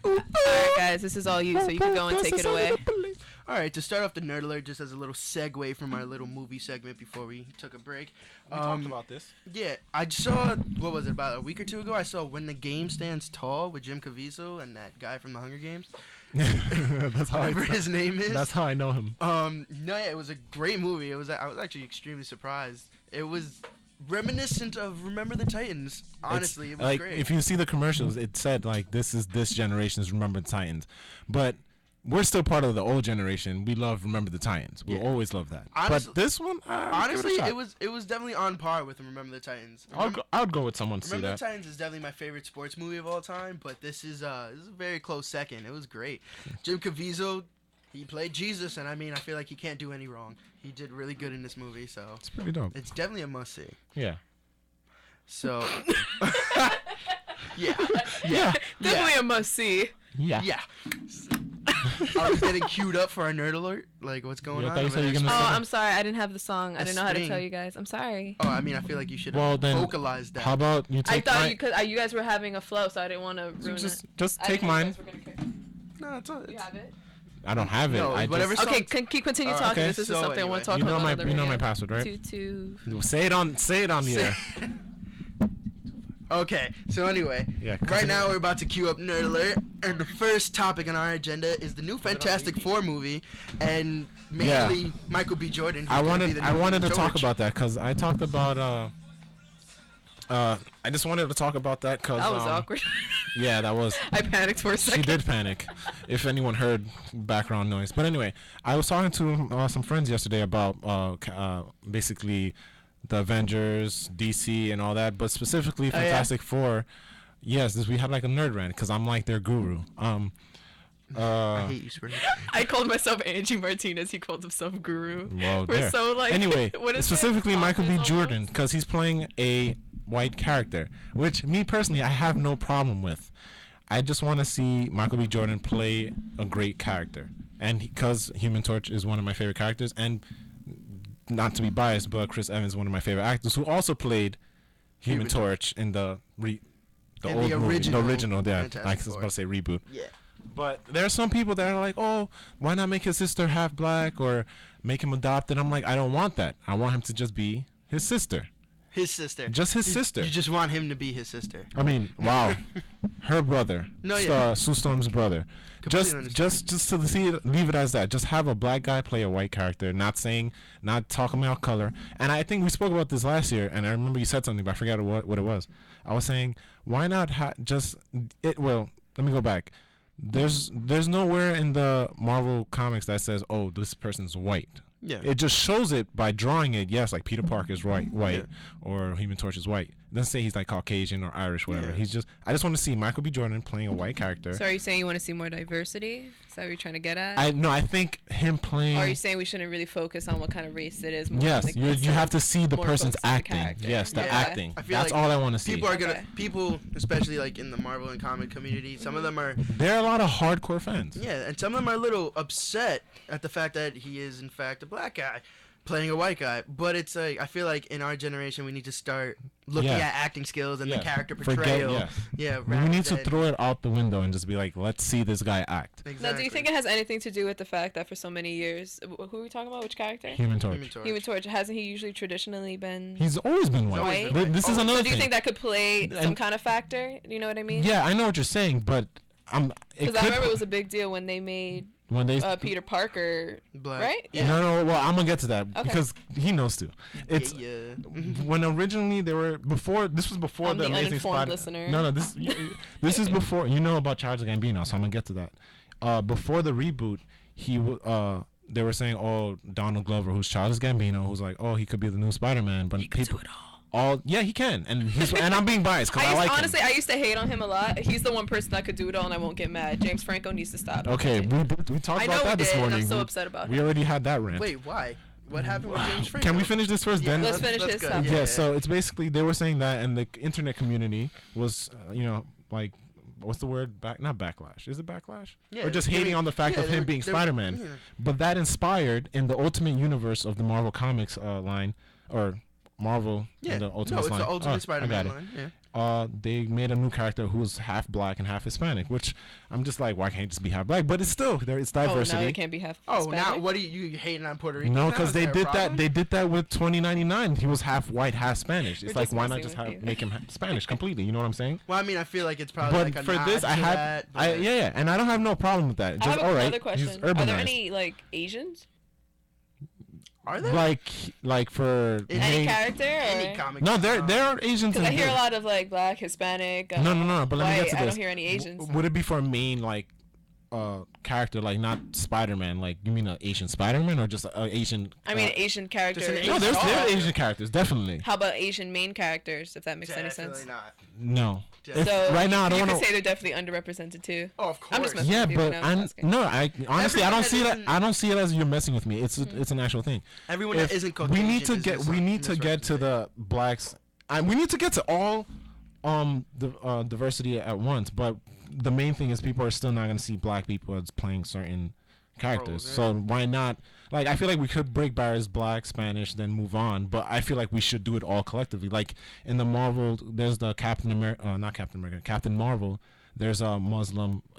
Alright, guys, this is all you, so you can go and take it away. Alright, to start off the Nerd Alert, just as a little segue from our little movie segment before we took a break. We talked about this. Yeah, I saw, what was it, about a week or two ago? I saw When the Game Stands Tall with Jim Caviezel and that guy from The Hunger Games. That's how Whatever his name is. That's how I know him. No, yeah, it was a great movie. I was actually extremely surprised. It was reminiscent of Remember the Titans. Honestly, it was like, great. if you see the commercials, it said like this is this generation's Remember the Titans, but we're still part of the old generation. We love Remember the Titans. We'll always love that. Honestly, but this one, honestly, it was definitely on par with Remember the Titans. I would go with someone to see Remember that. the Titans is definitely my favorite sports movie of all time, but this is a very close second. It was great. Jim Caviezel, he played Jesus, and I mean, I feel like he can't do any wrong. He did really good in this movie, so It's pretty dope. it's definitely a must see. Yeah. So, yeah, Definitely a must see. Yeah. yeah. I was getting queued up for our Nerd Alert. Like, what's going Yeah, I on? thought you over said you there? were Oh, gonna I'm sorry, I didn't have the song. I didn't know how to spring. tell you guys. I'm sorry. Oh, I mean, I feel like you should Well, have then, vocalized that. How about you I take thought mine? you guys were having a flow, so I didn't want to ruin just it. just I take didn't know you mine. guys were gonna care. No, it's all. You have it? I don't have it. No, I whatever just, Okay, song- keep continue Alright, talking. okay. This is So something I anyway, want to talk you know about. my on the you know my radio. password, right? Say it on the air. Okay, so anyway, Yeah, right now we're about to queue up Nerd Alert, and the first topic on our agenda is the new Fantastic Four movie, and mainly Michael B. Jordan. who's I gonna be the wanted new to talk George. about that because I talked about I just wanted to talk about that because That was awkward. Yeah, that was. I panicked for a She second. did panic. If anyone heard background noise, but anyway, I was talking to some friends yesterday about basically the Avengers, DC, and all that, but specifically yeah. Fantastic Four. Yes, we had like a nerd rant because I'm like their guru. I hate you, Spring. I called myself Angie Martinez. He called himself Guru. Well, We're there. so like. Anyway, what is specifically it? Michael B. Office Jordan almost? because he's playing a white character, which me personally I have no problem with. I just want to see Michael B. Jordan play a great character, and because Human Torch is one of my favorite characters, and not to be biased, but Chris Evans is one of my favorite actors who also played Human Torch in the In old the movie, original the original. Yeah, Fantastic I was Four. about to say reboot. Yeah. But there are some people that are like, oh, why not make his sister half black or make him adopted? I'm like, I don't want that. I want him to just be his sister. His sister. Just his sister. You just want him to be his sister. I mean, wow. Her brother. No, yeah. Sue Storm's brother. Completely understand. Just to see it, leave it as that. Just have a black guy play a white character, not talking about color. And I think we spoke about this last year, and I remember you said something, but I forgot what it was. I was saying, why not well, let me go back. There's nowhere in the Marvel comics that says, oh, this person's white. Yeah. It just shows it by drawing it. Yes, like Peter Parker's white, Yeah. or Human Torch is white. It doesn't say he's like Caucasian or Irish, whatever. Yeah. I just want to see Michael B. Jordan playing a white character. So are you saying you want to see more diversity? Is that what you're trying to get at? I think him playing. Or are you saying we shouldn't really focus on what kind of race it is? More Yes, like you have to see the more person's focus on the acting. character. Yes, the Yeah. acting. I feel That's like all I want to see. People are Okay. people, especially like in the Marvel and comic community, some of them are, There are a lot of hardcore fans. yeah, and some of them are a little upset at the fact that he is in fact a black guy playing a white guy. But it's like, I feel like in our generation we need to start looking Yeah. at acting skills and Yeah. the character Forget- portrayal. yes. Yeah, We rather need to than- throw it out the window and just be like, let's see this guy act. Exactly. Now, do you think it has anything to do with the fact that for so many years, who are we talking about? Which character? Human Torch. Human Torch. Human Torch. Hasn't he usually traditionally been He's always been white. White? This is Oh, another So do you thing. think that could play some And- kind of factor? You know what I mean? Yeah, I know what you're saying, but Because I remember it was a big deal when they made when they Peter Parker, Black. right? Yeah. No, well, I'm gonna get to that Okay. because he knows too. It's yeah. when originally they were before. This was before I'm the the Amazing uninformed Spider. listener. No, this is before. You know about Charles Gambino, so I'm gonna get to that. Before the reboot, they were saying, oh, Donald Glover, who's Charles Gambino, who's like, oh, he could be the new Spider-Man, but people. do it all. Yeah, he can, and I'm being biased because I like honestly, him. I used to hate on him a lot. He's the one person that could do it all, and I won't get mad. James Franco needs to stop. Okay, we talked I know about that we this did, and morning. I'm so upset about We it. already had that rant. Wait, why? What happened with James Franco? Can we finish this first? Yeah, Then Let's finish this good. up. Yeah, so it's basically they were saying that, and the internet community was, like, what's the word? Not backlash. Is it backlash? Yeah, or just hating on the fact of him being Spider-Man. yeah. But that inspired in the Ultimate Universe of the Marvel Comics line, or Marvel Yeah, and the Ultimate no, it's line. the Ultimate I Spider-Man got it. line. Yeah. They made a new character who's half black and half Hispanic, which I'm just like, why can't it just be half black? But it's still there. It's Oh, now diversity. they can't be half. Oh, Hispanic? now what are you hating on Puerto Rico? No, now? because Is they there a did problem? that. They did that with 2099. He was half white, half Spanish. It's We're like, just why not messing just with have, you. make him Spanish completely? You know what I'm saying? Well, I mean, I feel like it's probably But like a for nod this, to I had, that, yeah, and I don't have no problem with that. I Just have all right. another question. He's Are there urbanized. any like Asians? Are there like for In Any main- character? any Or? comic? No, there are Asians. Because I in hear a here. lot of like black, Hispanic. No. But let me white. get to this. I don't hear any Asians. Would it be for a main like character, like not Spider-Man? Like you mean an Asian Spider-Man or just an Asian? I mean, Asian characters. an No, there are Oh. Asian characters, definitely. How about Asian main characters? If that makes any Definitely sense. not. No. Yeah. If- So right now, I don't you want could to. say they're definitely underrepresented too. Oh, of course. I'm just messing Yeah, with you, but I was asking. I honestly I don't see that. Everyone I don't see it as you're messing with me. It's it's an actual thing. Everyone If that isn't we Caucasian need to is get mis- we need to get to misrepresented. the blacks. We need to get to all the diversity at once. But the main thing is people are still not going to see black people as playing certain characters. Roles, yeah. So why not? Like I feel like we could break barriers, black, Spanish, then move on. But I feel like we should do it all collectively. Like in the Marvel, there's the Captain America, not Captain America, Captain Marvel. There's a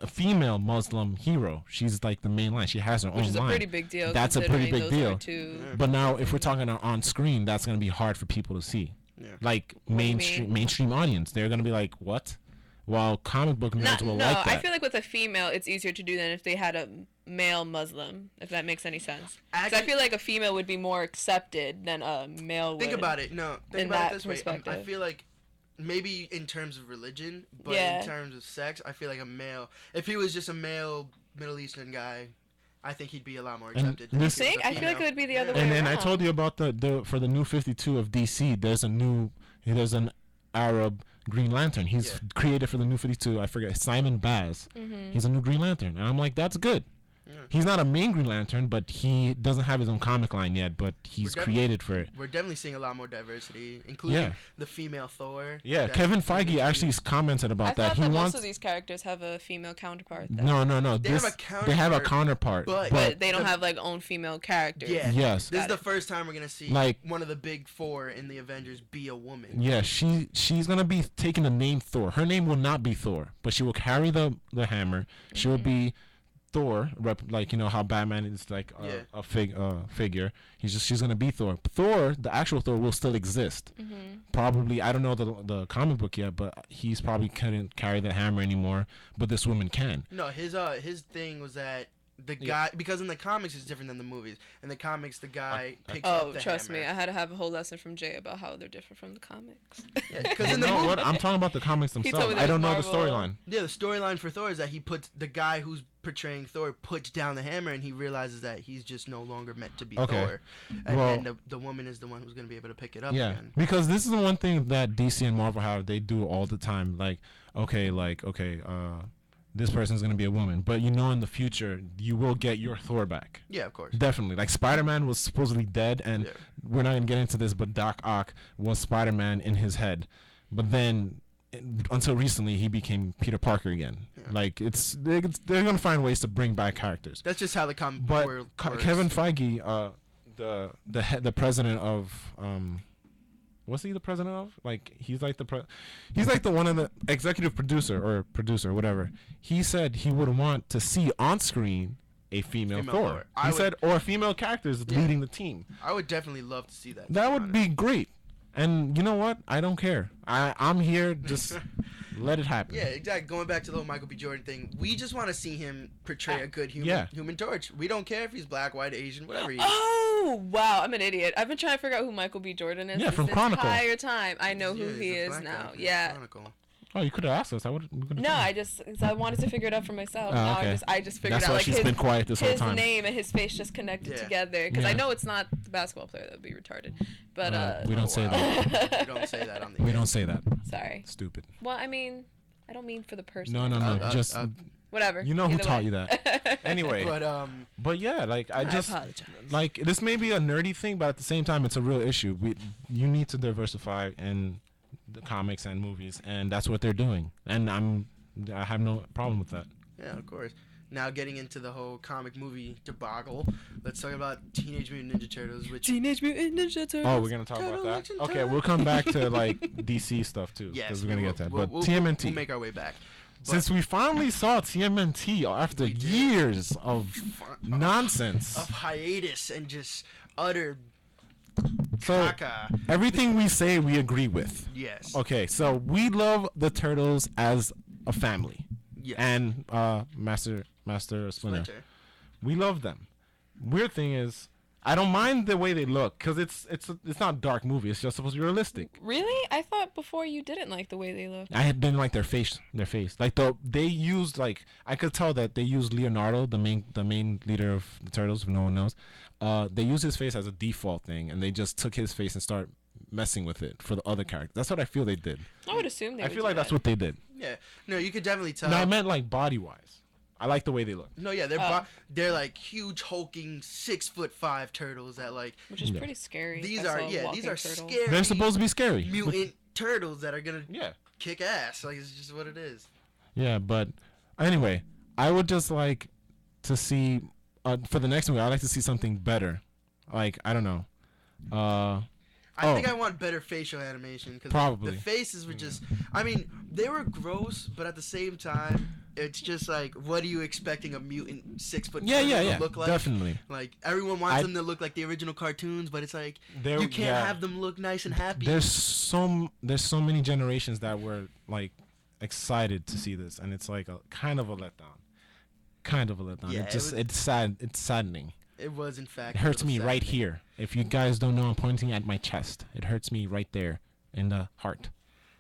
female Muslim hero. She's like the main line. She has her Which own is a line. pretty big deal. That's a pretty considering big those are deal. two- But now, if we're talking on screen, that's gonna be hard for people to see. Yeah. Like do you mainstream mean? audience, they're gonna be like, "What?" While comic book nerds No, will no. like that. I feel like with a female, it's easier to do than if they had a male Muslim. If that makes any sense. 'Cause I feel like a female would be more accepted than a male. Think would. about it. No, think in about that it this way. I perspective. feel like maybe in terms of religion, but Yeah. in terms of sex, I feel like a male. If he was just a male Middle Eastern guy, I think he'd be a lot more And accepted. than this- if he was Think? a I feel like it female. would be the other Yeah. way And then I around. told you about the for the new 52 of DC. There's an Arab Green Lantern. He's Yeah. created for the new 52. I forget Simon Baz. Mm-hmm. He's a new Green Lantern, and I'm like, that's good. Yeah. He's not a main Green Lantern, but he doesn't have his own comic line yet. But he's We're created for it. We're definitely seeing a lot more diversity, including Yeah. the female Thor. Yeah, That's Kevin really Feige actually huge. commented I about thought that. He that most wants of these characters have a female counterpart. Though. no. They have They have a a counterpart, but They don't the- have like own female characters. Yeah. yes, This is Got the it. first time we're gonna see Like- one of the big four in the Avengers be a woman. yeah. She's gonna be taking the name Thor. Her name will not be Thor, but she will carry the hammer. She will be Thor, like you know how Batman is like Yeah. a figure. She's gonna be Thor. Thor, the actual Thor, will still exist. Mm-hmm. Probably, I don't know the comic book yet, but he's probably couldn't carry the hammer anymore. But this woman can. No, his thing was that the Yeah. guy, because in the comics it's different than the movies. In the comics, the guy picks Oh, up the trust me, hammer. I had to have a whole lesson from Jay about how they're different from the comics. Yeah, because You in the know movie, what? I'm talking about the comics told me themselves. that I don't know was the Marvel. storyline. yeah, the storyline for Thor is that he puts the guy who's portraying Thor puts down the hammer and he realizes that he's just no longer meant to be Okay. Thor, and Well- then the woman is the one who's gonna be able to pick it up Yeah, again. because this is the one thing that DC and Marvel have. They do all the time. Like, okay, this person's gonna be a woman, but you know, in the future, you will get your Thor back. Yeah, of course. Definitely. Like Spider-Man was supposedly dead, and Yeah. we're not gonna get into this, but Doc Ock was Spider-Man in his head, but then until recently, he became Peter Parker again. Yeah. Like they're gonna find ways to bring back characters. That's just how the comic But world Ke- works. Kevin Feige, the president of what's he the president of? Like he's like he's like the one of the executive producer, whatever. He said he would want to see on screen a female Female Thor. Thor. He said or female characters Yeah. leading the team. I would definitely love to see that. That would be great. And you know what? I don't care. I'm here. Just let it happen. Yeah, exactly. Going back to the whole Michael B. Jordan thing, we just want to see him portray a good Yeah. human torch. We don't care if he's black, white, Asian, whatever he is. Oh wow, I'm an idiot. I've been trying to figure out who Michael B. Jordan is. Yeah, this from Chronicle. entire time. I know who Yeah, he he's a is black now. guy from Yeah. Chronicle. Oh, you could have asked us. We could've No, told you. I wanted to figure it out for myself. Oh, Now okay. I just figured That's out why like she's his, been quiet this whole his time. name and his face just connected Yeah. together. Because I Yeah. know it's not the basketball player that would be retarded. But we don't say that. We don't say that on the We air. don't say that. sorry. Stupid. Well, I mean, I don't mean for the person. No. Just Whatever. you know who Either taught way. you that. Anyway. But Yeah, like I just apologize. like this may be a nerdy thing, but at the same time, it's a real issue. You need to diversify in the comics and movies, and that's what they're doing. And I have no problem with that. yeah, of course. now getting into the whole comic movie debacle, let's talk about Teenage Mutant Ninja Turtles, which Teenage Mutant Ninja Turtles. Oh, we're gonna talk about that. Okay, we'll come back to like DC stuff too, because we're gonna get that. But TMNT. We'll make our way back. Since we finally saw TMNT after years of nonsense, of hiatus and just utter so caca. everything we say we agree with. Yes. Okay, so we love the Turtles as a family, Yes. and Master Splinter. We love them. Weird thing is, I don't mind the way they look because it's not a dark movie. It's just supposed to be realistic. Really? I thought before you didn't like the way they look. I didn't like their face. Like they used like I could tell that they used Leonardo, the main leader of the Turtles. If no one knows, they used his face as a default thing, and they just took his face and start messing with it for the other characters. That's what I feel they did. I would assume they. I feel like that's what they did. Yeah. No, you could definitely tell. No, I meant like body wise. I like the way they look. No, yeah, they're like huge hulking 6'5" turtles that like. Which is pretty scary. These are turtle. scary. They're supposed to be scary. Mutant turtles that are gonna Yeah. kick ass. Like it's just what it is. Yeah, but anyway, I would just like to see for the next movie. I'd like to see something better. Like I don't know. I think I want better facial animation because Probably. the faces were just. I mean, they were gross, but at the same time, it's just like, what are you expecting a mutant 6 foot to look like? Definitely. Like everyone wants them to look like the original cartoons, but it's like you can't have them look nice and happy. There's so many generations that were like excited to see this, and it's like a kind of a letdown. Yeah, it's sad. It's saddening. It was in fact. It hurts me right here. If you guys don't know, I'm pointing at my chest. It hurts me right there in the heart.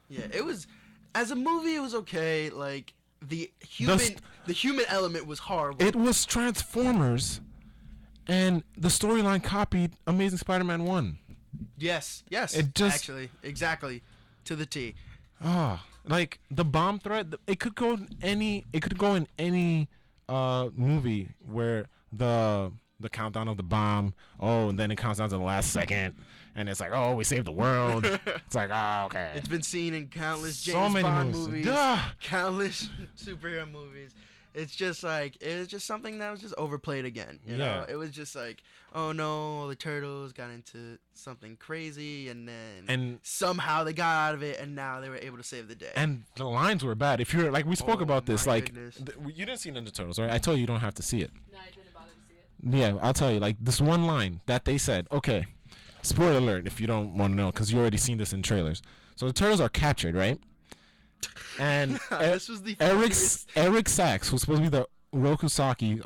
Yeah, it was. As a movie, it was okay. Like the human element was horrible. It was Transformers, and the storyline copied Amazing Spider-Man 1. Yes. It just actually exactly to the T. Like the bomb threat. It could go in any movie where the countdown of the bomb. Oh, and then it counts down to the last second, and it's like, oh, we saved the world. It's like, okay. It's been seen in countless So James many Bond movies. movies, countless superhero movies. It's just like it was just something that was just overplayed again. You know? It was just like, oh no, the turtles got into something crazy, and then somehow they got out of it, and now they were able to save the day. And the lines were bad. If you're like, we spoke about this, like goodness. You didn't see Ninja Turtles, right? I told you don't have to see it. No, I didn't bother to see it. Yeah, I'll tell you. Like this one line that they said. Okay, spoiler alert if you don't want to know, because you already seen this in trailers. So the turtles are captured, right? And this was the Eric Sachs, who's supposed to be the Rokusaki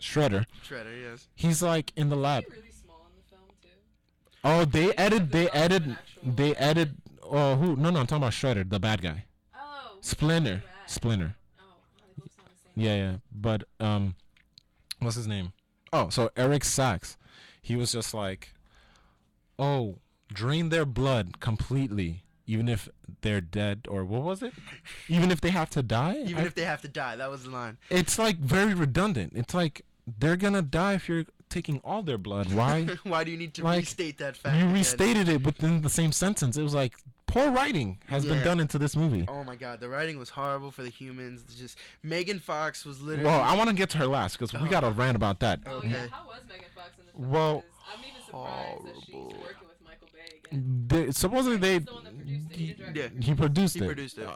Shredder. Shredder, yes. He's like in the lab. Really small in the film too. Oh, they added. Oh, who? No, I'm talking about Shredder, the bad guy. Oh. Splinter. Oh, they both sound the same. Yeah. But what's his name? Oh, so Eric Sachs, he was just like, oh, drain their blood completely. Even if they're dead, or what was it? Even if they have to die? Even if they have to die, that was the line. It's like very redundant. It's like they're gonna die if you're taking all their blood. Why? Why do you need to Like, restate that fact? You again? restated it within the same sentence. It was like poor writing has been done into this movie. Oh my god, the writing was horrible for the humans. It's just Megan Fox was literally. Well, I want to get to her last because we got to rant about that. Oh Okay. yeah, how was Megan Fox in this film? Well, I'm even surprised that she's horrible. working with Michael Bay again. Supposedly they. He's the one that produced it. He didn't direct it. He produced He it. produced it.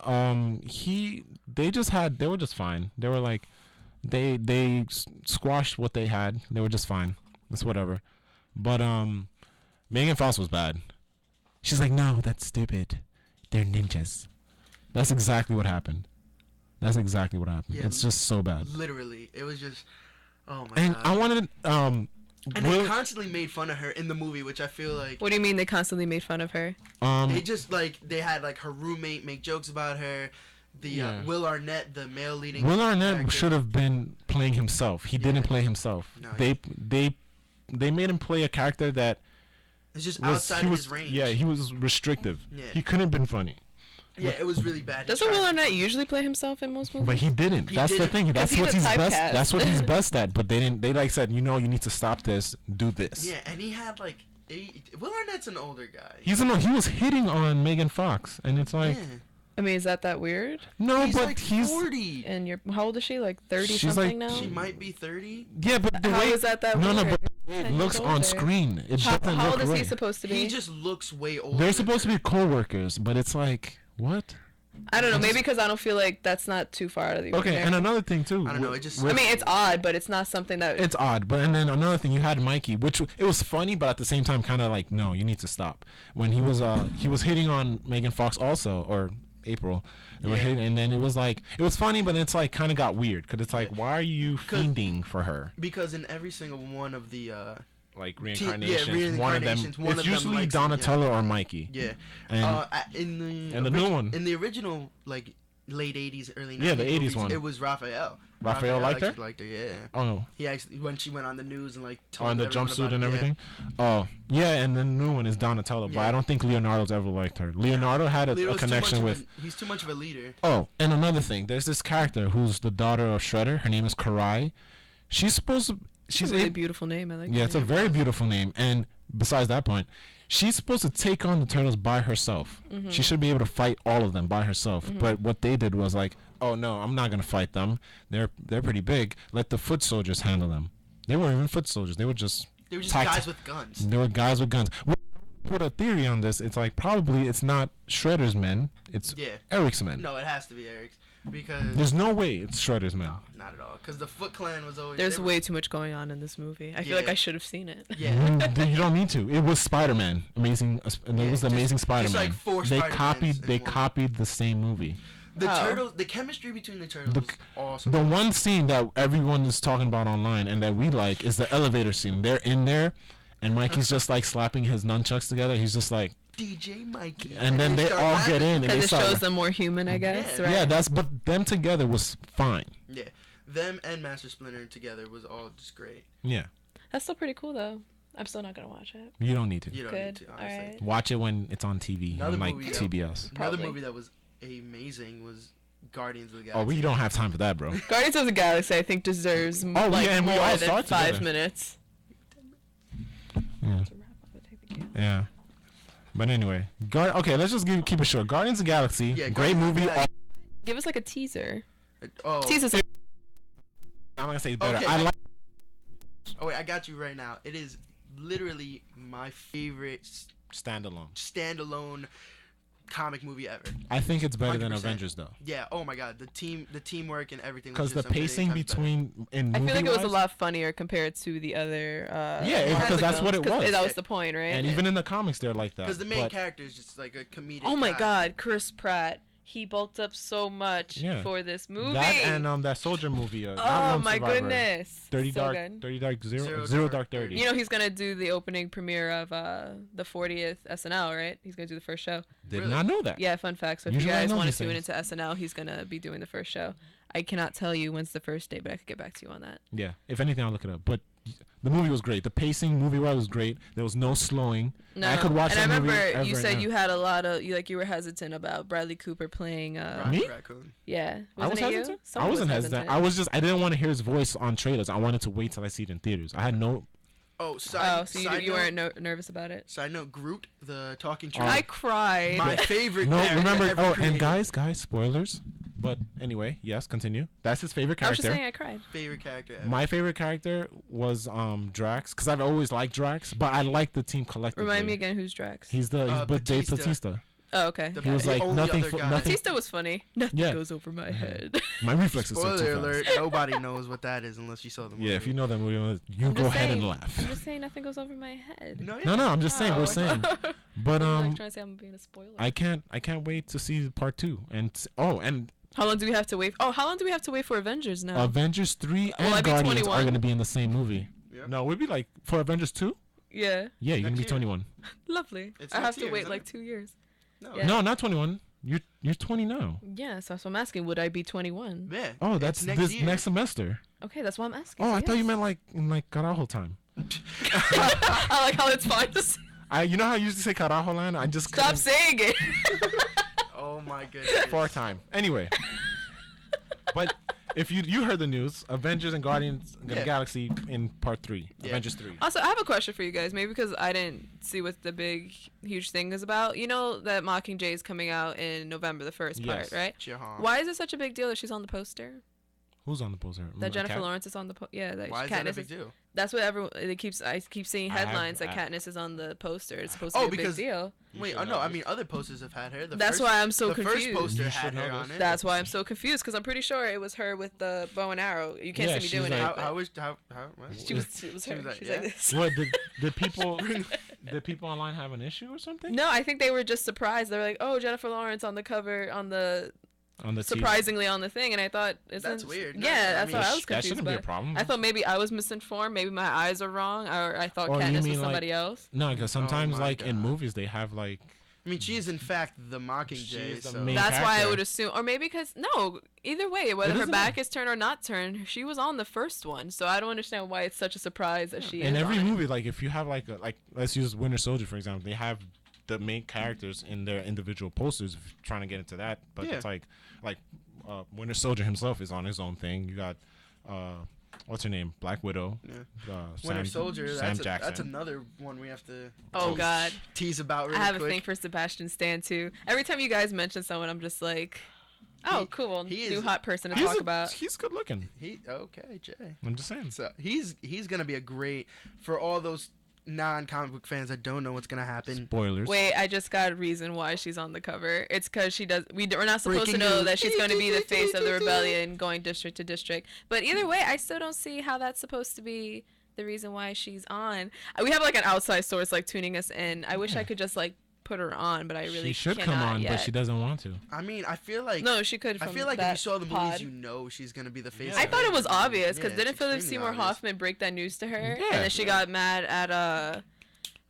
They were just fine. They were like, they squashed what they had. They were just fine. It's whatever. But Megan Fox was bad. She's like, no, that's stupid. They're ninjas. That's exactly what happened. Yeah, It's just so bad. Literally, it was just. Oh my And god. I wanted And they constantly made fun of her in the movie, which I feel like. What do you mean they constantly made fun of her? They just they had like her roommate make jokes about her. Will Arnett, the male leading. Will Arnett actor. should have been playing himself. He didn't play himself. No, They made him play a character that It's just outside of his range. Yeah, he was restrictive. Yeah. He couldn't have been funny. Yeah, it was really bad. Doesn't Will Arnett usually play himself in most movies? But he didn't. He That's the didn't. thing. That's he's what a he's best. typecast. That's what he's best at. But they didn't. They like said, you need to stop this. Do this. Yeah, and he had like. Will Arnett's an older guy. He was hitting on Megan Fox, and it's like, Yeah. I mean, is that weird? No, he's but like he's 40. And how old is she? Like 30 She's something like- now? She might be 30. yeah, but the How way is that no, weird? no, but it 10 looks years on older. screen. It How, doesn't how look old is he right. supposed to be? He just looks way older. They're than supposed to her. be co-workers, but it's like what? I don't know. Maybe because I don't feel like that's not too far out of the Okay, ordinary. and another thing too. I don't know, it just- I mean, it's odd, but it's not something that. It's odd, but and then another thing, you had Mikey, which it was funny, but at the same time, kind of like, no, you need to stop. When he was hitting on Megan Fox also, or April, they were Yeah. hitting, and then it was like, it was funny, but it's like kind of got weird, because it's like, Yeah. why are you 'Cause- fiending for her? Because in every single one of the Like reincarnations, one of them, reincarnations, one it's of them usually likes it, yeah. Donatello or Mikey. yeah, And in the the new one. in the original like late 80s, early 90s Yeah, the 80s movies, one. it was Raphael. Raphael liked her? actually liked her, yeah. Oh, He actually when she went on the news and like told on the everyone jumpsuit about and it, yeah. everything. Oh, yeah, and the new one is Donatello, but Yeah. I don't think Leonardo's ever liked her. Leonardo had a Leo's too connection much of with. he's too much of a leader. Oh, and another thing, there's this character who's the daughter of Shredder. Her name is Karai. She's supposed to. She's She's a really a, beautiful name. I like. yeah, it's a very beautiful name. And besides that point, she's supposed to take on the turtles by herself. Mm-hmm. She should be able to fight all of them by herself. But what they did was like, oh no, I'm not gonna fight them. They're pretty big. Let the foot soldiers handle them. They weren't even foot soldiers. They were just. They were just Tact- guys with guns. There were guys with guns. Put a theory on this. It's like probably it's not Shredder's men. It's Yeah. Eric's men. No, it has to be Eric's because There's no way it's Shredder's men. not at all. Because the Foot Clan was always There's they were- way too much going on in this movie. I feel like Yeah. I should have seen it. Yeah. You don't need to. It was Spider-Man. Amazing. And it Yeah, was the just- Amazing just Spider-Man. like four they Spider-Mans copied. in They one. copied the same movie. The Oh. turtles, the chemistry between the turtles The- was awesome. The one scene that everyone is talking about online and that we like is the elevator scene. They're in there, and Mikey's just like slapping his nunchucks together. He's just like, DJ Mikey. and then they start all laughing. get in and they Because it start. shows them more human, I guess. Yeah. Right? Yeah, but them together was fine. Yeah, them and Master Splinter together was all just great. Yeah, That's still pretty cool, though. I'm still not gonna watch it. you don't need to. You don't Good. need to, honestly. Alright. Watch it when it's on TV, Another on like movie that- TBS. Another Probably. movie that was amazing was Guardians of the Galaxy. Oh, we don't have time for that, bro. Guardians of the Galaxy, I think, deserves Oh, like yeah, and we more all than saw it 5 together. minutes. Yeah. Yeah. But anyway, okay, let's just keep it short. Guardians of the Galaxy, Yeah, great Guardians of the movie. Galaxy. Give us like a teaser. Oh, Tease us. I'm not gonna say better. Okay. I like. oh wait, I got you right now. It is literally my favorite Standalone. standalone comic movie ever. I think it's better than 100%. Avengers though, Yeah. Oh my God, the teamwork and everything. was because the just something pacing 10 times better. between in I feel like it was a movie-wise, lot funnier compared to the other. Yeah, because that's what it 'cause was. That was the point, right? and even in the comics they're like that. Because the main but- character is just like a comedic. Oh my guy. God, Chris Pratt. He bulked up so much Yeah. for this movie. That and that soldier movie. Not oh Lone my Survivor. goodness. 30 So Dark, good. 30 Dark Zero, Zero Dark Dark 30. You know he's gonna do the opening premiere of the 40th SNL, right? He's gonna do the first show. Did Really? not know that. Yeah, fun fact. So if Usually you I guys know want to these tune things. into SNL, he's gonna be doing the first show. I cannot tell you when's the first day, but I could get back to you on that. Yeah, if anything, I'll look it up. But the movie was great. The pacing, movie-wise, was great. There was no slowing. No, I could watch and I that movie remember ever you and said ever. you had a lot of you were hesitant about Bradley Cooper playing. Me? Raccoon. Yeah, I was Wasn't it you? hesitant. I Someone was wasn't hesitant. I didn't want to hear his voice on trailers. I wanted to wait till I see it in theaters. I had no. Oh, Oh, side, so side you note, weren't nervous about it? Side note: Groot, the talking tree. I cried. my favorite. No, character remember. ever Oh, created. and guys, spoilers. But anyway, yes, continue. That's his favorite I was just character. saying I cried. favorite character ever. My favorite character was Drax, because I've always liked Drax, but I like the team collectively. Remind me again who's Drax. He's but Dave Batista. Batista. Oh, okay. The- He was the like only nothing. other guy. Nothing. Batista was funny. Nothing Yeah. goes over my head. My reflexes are too Spoiler fast. alert: Nobody knows what that is unless you saw the movie. Yeah, if you know that movie, you I'm go just ahead and saying. laugh. I'm just saying nothing goes over my head. No, yeah. No, I'm just saying. We're Oh. saying. But I'm like trying to say I'm being a spoiler. I can't wait to see part 2. And and How long do we have to wait? Oh, how long do we have to wait for Avengers now? Avengers 3 Will I and be Guardians 21? are gonna be in the same movie. Yeah. No, we'd be like for Avengers 2. Yeah, Yeah, you're gonna Next be year. 21. lovely. It's I have next to year, wait isn't like it? 2 years. No. Yeah. No, not 21. You're 20 now. Yeah, so that's what I'm asking. Would I be 21? Yeah. Oh, it's that's next this year. next semester. Okay, that's what I'm asking. Oh, so I thought you yes. meant like in like Carajo time. I like how it's fine to say. You know how you used to say Carajo land? I just Stop couldn't- saying it. Oh my goodness. for time. Anyway. But if you heard the news, Avengers and Guardians of the Galaxy in part 3, Avengers 3. Also, I have a question for you guys. Maybe because I didn't see what the big, huge thing is about. You know that Mockingjay is coming out in November, the first part, right? Why is it such a big deal that she's on the poster? Who's on the poster? That Jennifer Lawrence is on the Why is that a big deal? That's what everyone. I keep seeing headlines that Katniss is on the poster. It's supposed to be a big deal. Wait, no. I mean, other posters have had her. That's why I'm so confused. The first poster had her on it. That's why I'm so confused because I'm pretty sure it was her with the bow and arrow. You can't see me doing it. How? She was her. She's like this. What did people online have an issue or something? No, I think they were just surprised. They were like, "Oh, Jennifer Lawrence on the cover on the surprisingly on the thing," and I thought that's weird. Yeah, that's why I was confused. That shouldn't be a problem. I thought maybe I was misinformed. Maybe my eyes are wrong, or I thought Katniss was somebody else. No, because sometimes in movies they have like. I mean, she is in fact the Mockingjay. So. That's why I would assume, or maybe because either way, whether her back is turned or not turned, she was on the first one. So I don't understand why it's such a surprise that she is. In every movie, like if you have like let's use Winter Soldier for example, they have the main characters in their individual posters. If you're trying to get into that, but it's like Winter Soldier himself is on his own thing. You got what's her name, Black Widow. Winter Soldier. Sam Jackson. That's another one we have to. Tease about. Really I have quick. a thing for Sebastian Stan too. Every time you guys mention someone, I'm just like, oh, cool, new hot person to talk about. He's good looking. Okay, Jay. I'm just saying. So he's gonna be a great for all those non-comic book fans that don't know what's gonna happen. Spoilers. Wait, I just got a reason why she's on the cover. It's because we're not supposed to know that she's going to be the face of the rebellion going district to district. But either way, I still don't see how that's supposed to be the reason why she's on. We have like an outside source like tuning us in. I wish I could just like put her on, but I really she should cannot come on, yet. but she doesn't want to. I mean, I feel like she could. I feel like if you saw the movies, you know she's gonna be the face. I thought it was obvious because didn't Philip Seymour Hoffman break that news to her, and then she got mad at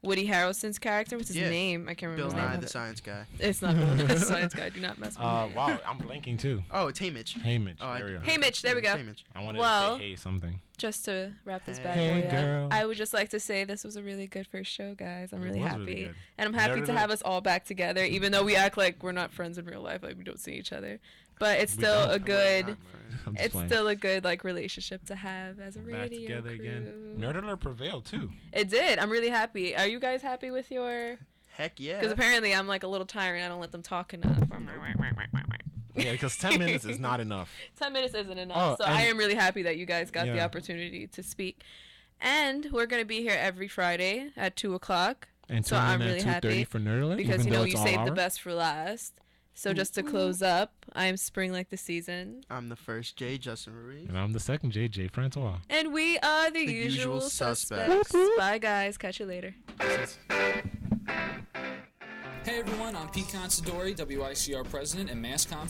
Woody Harrelson's character. What's his name? I can't remember. Bill his name. Nye the Science Guy. It's not Bill Nye the Science Guy. Do not mess with me. Wow, I'm blanking too. Oh, it's Haymitch. Haymitch. There we go. I wanted to say hey something. Just to wrap this back girl. I would just like to say this was a really good first show, guys. I'm really happy. Really good. And I'm happy to have us all back together, even though we act like we're not friends in real life, like we don't see each other. But it's still a good like relationship to have as a radio together crew. again. Nerd Alert prevailed too. It did. I'm really happy. Are you guys happy with your? Heck yeah. Because apparently I'm like a little tyrant. I don't let them talk enough. Yeah, because 10 minutes is not enough. 10 minutes isn't enough. So I am really happy that you guys got the opportunity to speak. And we're going to be here every Friday at 2 o'clock. And so I'm really happy for Nerd Alert, because, you saved the best for last. So just to close up, I'm Spring Like the Season. I'm the first J, Justin Ruiz. And I'm the second J, Jay Francois. And we are the usual suspects. Bye, guys. Catch you later. Hey, everyone. I'm Pete Considori, WICR President and MassCom.